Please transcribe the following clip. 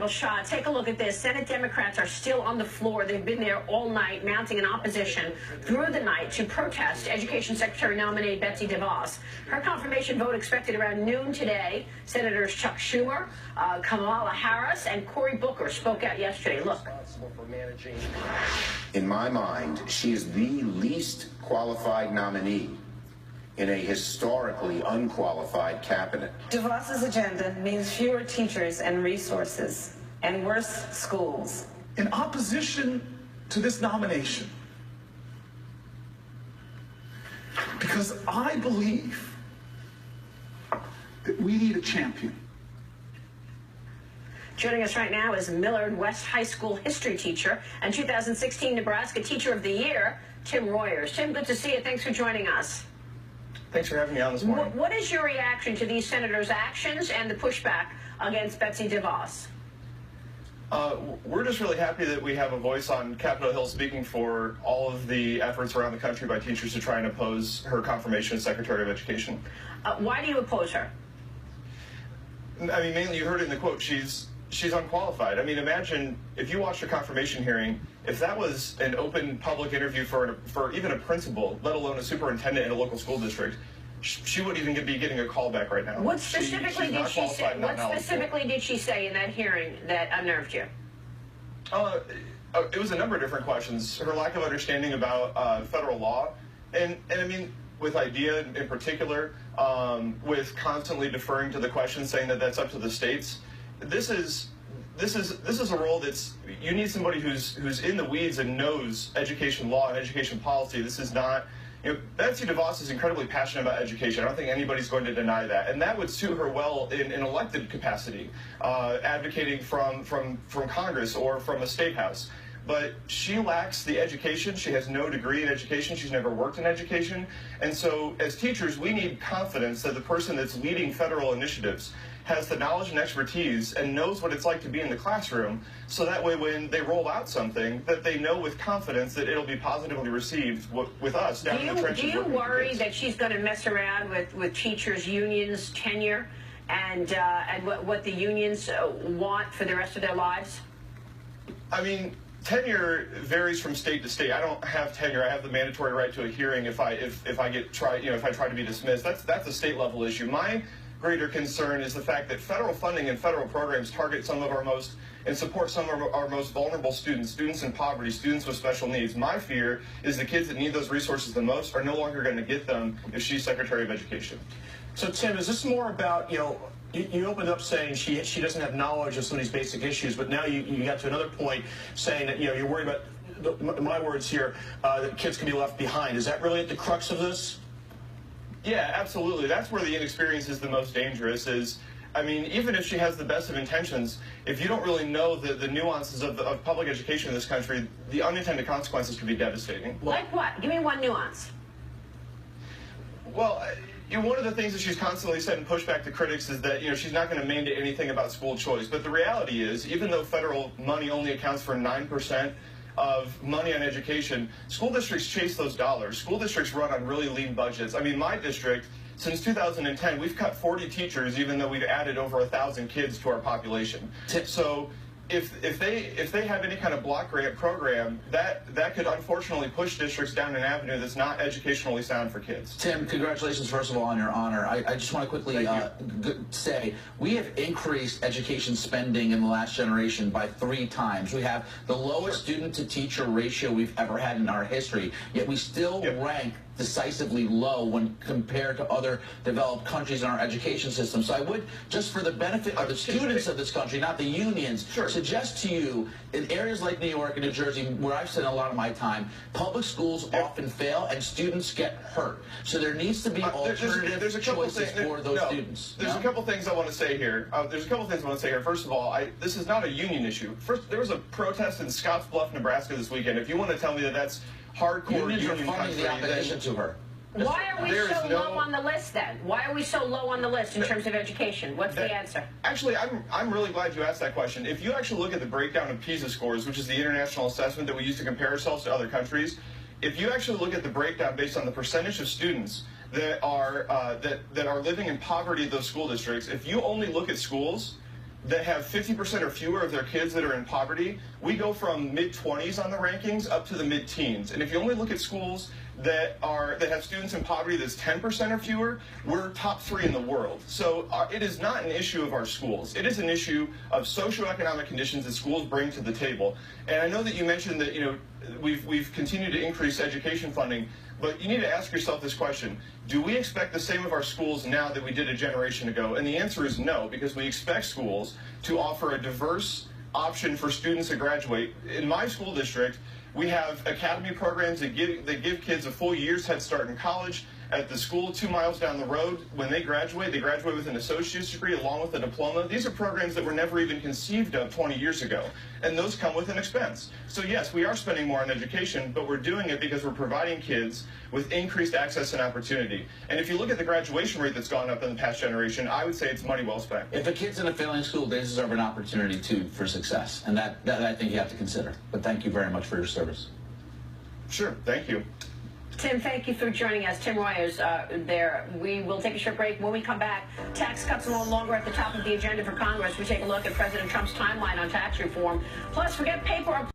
incredible shot. Take a look at this. Senate Democrats are still on the floor. They've been there all night, mounting an opposition through the night to protest Education Secretary nominee Betsy DeVos. Her confirmation vote expected around noon today. Senators Chuck Schumer, Kamala Harris, and Cory Booker spoke out yesterday. Look. In my mind, she is the least qualified nominee in a historically unqualified cabinet. DeVos's agenda means fewer teachers and resources and worse schools. In opposition to this nomination, because I believe that we need a champion. Joining us right now is Millard West High School history teacher and 2016 Nebraska Teacher of the Year, Tim Royers. Tim, good to see you. Thanks for joining us. Thanks for having me on this morning. What is your reaction to these senators' actions and the pushback against Betsy DeVos? We're just really happy that we have a voice on Capitol Hill speaking for all of the efforts around the country by teachers to try and oppose her confirmation as Secretary of Education. Why do you oppose her? I mean, mainly you heard it in the quote, she's unqualified. I mean, imagine if you watched a confirmation hearing, if that was an open public interview for even a principal, let alone a superintendent in a local school district, she wouldn't even be getting a call back right now. What specifically did she say? What specifically did she say in that hearing that unnerved you? It was a number of different questions. Her lack of understanding about federal law, and I mean, with IDEA in particular, with constantly deferring to the question, saying that that's up to the states. This is a role that's, you need somebody who's in the weeds and knows education law and education policy. This is not, Betsy DeVos is incredibly passionate about education. I don't think anybody's going to deny that, and that would suit her well in an elected capacity, advocating from Congress or from a state house. But she lacks the education. She has no degree in education. She's never worked in education. And so as teachers, we need confidence that the person that's leading federal initiatives has the knowledge and expertise and knows what it's like to be in the classroom, so that way when they roll out something, that they know with confidence that it'll be positively received with us down in the trenches. Do you worry that she's going to mess around with teachers' unions' tenure and what the unions want for the rest of their lives? I mean, tenure varies from state to state. I don't have tenure. I have the mandatory right to a hearing if I try to be dismissed. That's a state level issue. My greater concern is the fact that federal funding and federal programs target some of our most and support some of our most vulnerable students in poverty, students with special needs. My fear is the kids that need those resources the most are no longer going to get them if she's Secretary of Education. So Tim, is this more about, you opened up saying she doesn't have knowledge of some of these basic issues, but now you got to another point saying that you're worried about, my words here, that kids can be left behind. Is that really at the crux of this? Yeah, absolutely. That's where the inexperience is the most dangerous. I mean, even if she has the best of intentions, if you don't really know the nuances of public education in this country, the unintended consequences can be devastating. Like what? Give me one nuance. Well, one of the things that she's constantly said in pushback to critics is that she's not going to mandate anything about school choice. But the reality is, even though federal money only accounts for 9% of money on education, school districts chase those dollars. School districts run on really lean budgets. I mean, my district, since 2010, we've cut 40 teachers, even though we've added over 1,000 kids to our population. So if they have any kind of block grant program, that could unfortunately push districts down an avenue that's not educationally sound for kids. Tim, congratulations, first of all, on your honor. I just want to quickly say we have increased education spending in the last generation by 3 times. We have the lowest student-to-teacher ratio we've ever had in our history, yet we still rank decisively low when compared to other developed countries in our education system. So I would, just for the benefit of the students of this country, not the unions, suggest to you, in areas like New York and New Jersey, where I've spent a lot of my time, public schools often fail and students get hurt. So there needs to be alternative choices for those students. There's a couple things I want to say here. First of all, this is not a union issue. First, there was a protest in Scottsbluff, Nebraska this weekend. If you want to tell me that that's hardcore union funding the opposition to her. Why are we so low on the list then? Why are we so low on the list in terms of education? What's the answer? Actually, I'm really glad you asked that question. If you actually look at the breakdown of PISA scores, which is the international assessment that we use to compare ourselves to other countries, if you actually look at the breakdown based on the percentage of students that are living in poverty in those school districts, if you only look at schools, that have 50% or fewer of their kids that are in poverty, we go from mid-20s on the rankings up to the mid-teens. And if you only look at schools that have students in poverty that's 10% or fewer, we're top 3 in the world. So it is not an issue of our schools. It is an issue of socioeconomic conditions that schools bring to the table. And I know that you mentioned that, you know, we've continued to increase education funding, but you need to ask yourself this question: do we expect the same of our schools now that we did a generation ago? And the answer is no, because we expect schools to offer a diverse option for students to graduate. In my school district, we have academy programs that give kids a full year's head start in college. At the school 2 miles down the road, when they graduate with an associate's degree along with a diploma. These are programs that were never even conceived of 20 years ago, and those come with an expense. So yes, we are spending more on education, but we're doing it because we're providing kids with increased access and opportunity. And if you look at the graduation rate that's gone up in the past generation, I would say it's money well spent. If a kid's in a failing school, they deserve an opportunity too for success, and that I think you have to consider. But thank you very much for your service. Sure, thank you. Tim, thank you for joining us. Tim Roy is there. We will take a short break. When we come back, tax cuts are no longer at the top of the agenda for Congress. We take a look at President Trump's timeline on tax reform. Plus, forget paper.